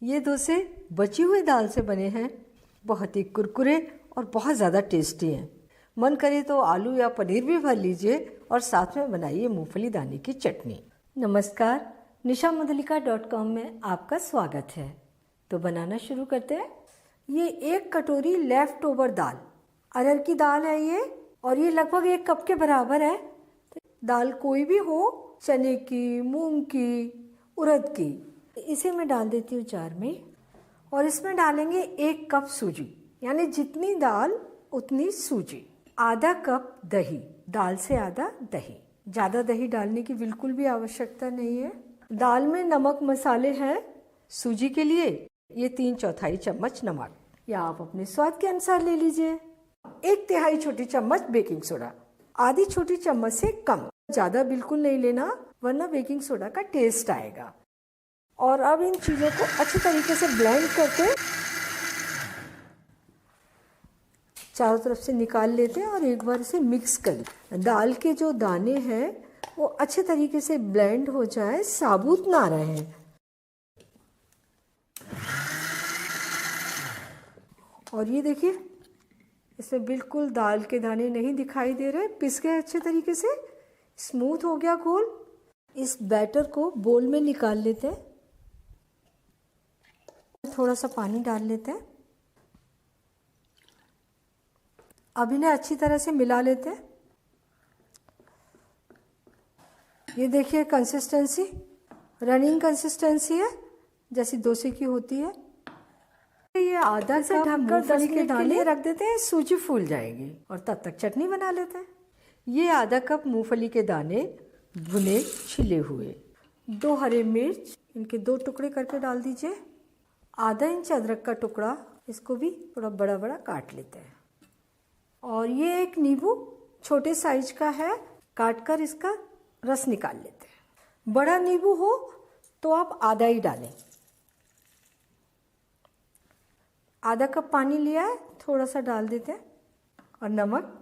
ये डोसे बची हुई दाल से बने हैं, बहुत ही कुरकुरे और बहुत ज़्यादा टेस्टी हैं। मन करे तो आलू या पनीर भी भर लीजिए और साथ में बनाइए मूंगफली दाने की चटनी। नमस्कार, nishamandalika.com में आपका स्वागत है। तो बनाना शुरू करते हैं। ये 1 कटोरी लेफ़्ट ओवर दाल, अरहर की दाल है ये, और ये लगभग 1 कप के बराबर है। दाल कोई भी हो, चने की, मूंग की, उड़द की। इसे मैं डाल देती हूँ जार में, और इसमें डालेंगे 1 कप सूजी, यानी जितनी दाल उतनी सूजी। आधा कप दही, दाल से आधा दही। ज़्यादा दही डालने की बिल्कुल भी आवश्यकता नहीं है। दाल में नमक मसाले हैं। सूजी के लिए ये 3/4 चम्मच नमक, या आप अपने स्वाद के अनुसार ले लीजिए। 1/3 छोटी चम्मच बेकिंग सोडा, आधी छोटी चम्मच से कम। ज़्यादा बिल्कुल नहीं लेना, वरना बेकिंग सोडा का टेस्ट आएगा। और अब इन चीज़ों को अच्छे तरीके से ब्लेंड करके चारों तरफ से निकाल लेते हैं और एक बार इसे मिक्स कर लें। दाल के जो दाने हैं वो अच्छे तरीके से ब्लेंड हो जाए, साबुत ना रहे। और ये देखिए, इसमें बिल्कुल दाल के दाने नहीं दिखाई दे रहे, पिस गए अच्छे तरीके से, स्मूथ हो गया घोल। इस बैटर को बोल में निकाल लेते हैं। थोड़ा सा पानी डाल लेते हैं। अब इन्हें अच्छी तरह से मिला लेते हैं। ये देखिए कंसिस्टेंसी, रनिंग कंसिस्टेंसी है, जैसी डोसे की होती है। ये आधा से ढककर 10 मिनट के लिए रख देते हैं, सूजी फूल जाएगी, और तब तक चटनी बना लेते हैं। ये आधा कप मूंगफली के दाने भुने छिले हुए, 2 हरे मिर्च, इनके 2 टुकड़े करके डाल दीजिए। आधा इंच अदरक का टुकड़ा, इसको भी थोड़ा बड़ा बड़ा काट लेते हैं। और ये 1 नींबू छोटे साइज का है, काटकर इसका रस निकाल लेते हैं। बड़ा नींबू हो तो आप आधा ही डालें। आधा कप पानी लिया है, थोड़ा सा डाल देते हैं। और नमक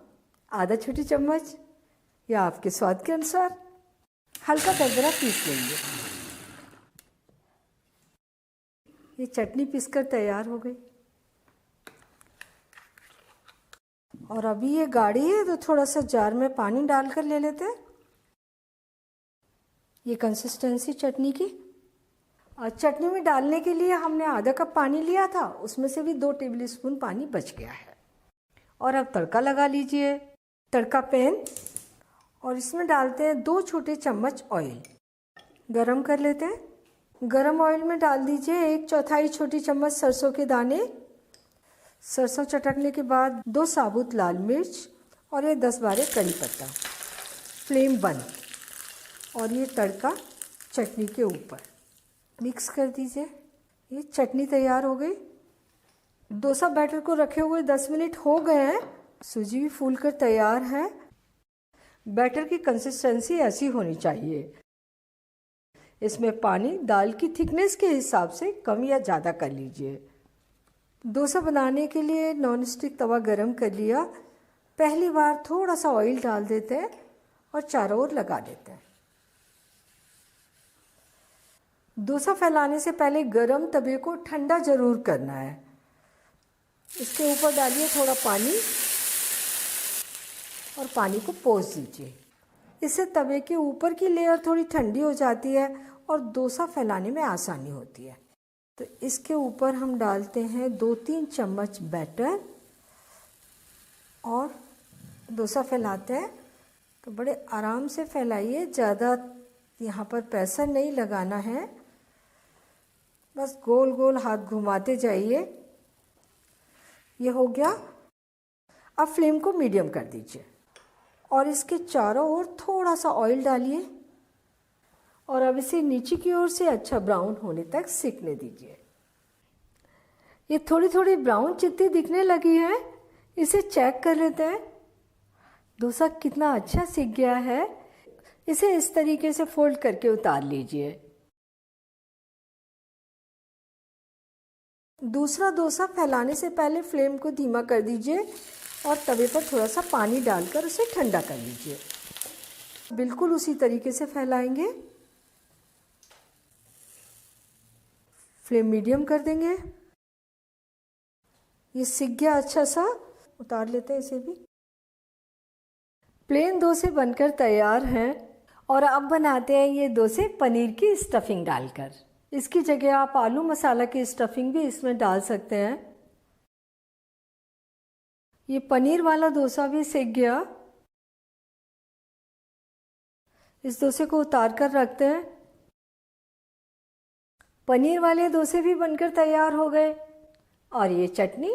आधा छोटी चम्मच, या आपके स्वाद के अनुसार। हल्का दरदरा पीस लेंगे। ये चटनी पीसकर तैयार हो गई। और अभी ये गाढ़ी है तो थोड़ा सा जार में पानी डालकर ले लेते हैं। ये कंसिस्टेंसी चटनी की। और चटनी में डालने के लिए हमने आधा कप पानी लिया था, उसमें से भी 2 टेबल स्पून पानी बच गया है। और अब तड़का लगा लीजिए। तड़का पैन, और इसमें डालते हैं 2 छोटे चम्मच ऑयल। गरम कर लेते हैं। गरम ऑयल में डाल दीजिए 1/4 छोटी चम्मच सरसों के दाने। सरसों चटकने के बाद 2 साबुत लाल मिर्च, और ये 10-12 कड़ी पत्ता। फ्लेम बंद, और ये तड़का चटनी के ऊपर मिक्स कर दीजिए। ये चटनी तैयार हो गई। डोसा बैटर को रखे हुए 10 मिनट हो गए हैं। सूजी भी फूलकर तैयार है। बैटर की कंसिस्टेंसी ऐसी होनी चाहिए। इसमें पानी दाल की थिकनेस के हिसाब से कम या ज़्यादा कर लीजिए। डोसा बनाने के लिए नॉन स्टिक तवा गरम कर लिया। पहली बार थोड़ा सा ऑयल डाल देते हैं और चारों ओर लगा देते हैं। डोसा फैलाने से पहले गरम तवे को ठंडा जरूर करना है। इसके ऊपर डालिए थोड़ा पानी, और पानी को पोंछ दीजिए। इससे तवे के ऊपर की लेयर थोड़ी ठंडी हो जाती है और डोसा फैलाने में आसानी होती है। तो इसके ऊपर हम डालते हैं 2-3 चम्मच बैटर, और डोसा फैलाते हैं। तो बड़े आराम से फैलाइए, ज़्यादा यहाँ पर प्रेशर नहीं लगाना है, बस गोल गोल हाथ घुमाते जाइए। ये हो गया। अब फ्लेम को मीडियम कर दीजिए, और इसके चारों ओर थोड़ा सा ऑयल डालिए, और अब इसे नीचे की ओर से अच्छा ब्राउन होने तक सिकने दीजिए। ये थोड़ी थोड़ी ब्राउन चित्ती दिखने लगी है, इसे चेक कर लेते हैं। डोसा कितना अच्छा सिक गया है। इसे इस तरीके से फोल्ड करके उतार लीजिए। दूसरा डोसा फैलाने से पहले फ्लेम को धीमा कर दीजिए, और तवे पर थोड़ा सा पानी डालकर उसे ठंडा कर लीजिए। बिल्कुल उसी तरीके से फैलाएंगे। फ्लेम मीडियम कर देंगे। ये सीख गया अच्छा सा, उतार लेते हैं इसे भी। प्लेन डोसे बनकर तैयार हैं और अब बनाते हैं ये डोसे पनीर की स्टफिंग डालकर। इसकी जगह आप आलू मसाला की स्टफिंग भी इसमें डाल सकते हैं। ये पनीर वाला डोसा भी सीख गया। इस डोसे को उतार कर रखते हैं। पनीर वाले डोसे भी बनकर तैयार हो गए। और ये चटनी,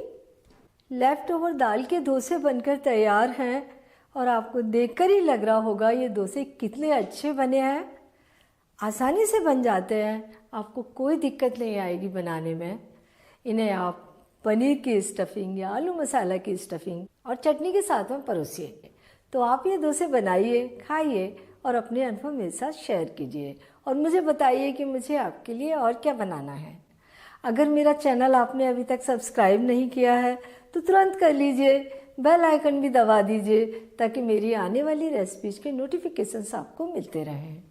लेफ्ट ओवर दाल के डोसे बनकर तैयार हैं और आपको देखकर ही लग रहा होगा ये डोसे कितने अच्छे बने हैं। आसानी से बन जाते हैं, आपको कोई दिक्कत नहीं आएगी बनाने में। इन्हें आप पनीर की स्टफिंग या आलू मसाला की स्टफिंग और चटनी के साथ में परोसिए। तो आप ये डोसे बनाइए, खाइए और अपने अनुभव मेरे साथ शेयर कीजिए और मुझे बताइए कि मुझे आपके लिए और क्या बनाना है। अगर मेरा चैनल आपने अभी तक सब्सक्राइब नहीं किया है तो तुरंत कर लीजिए, बेल आइकन भी दबा दीजिए ताकि मेरी आने वाली रेसिपीज़ के नोटिफिकेशंस आपको मिलते रहें।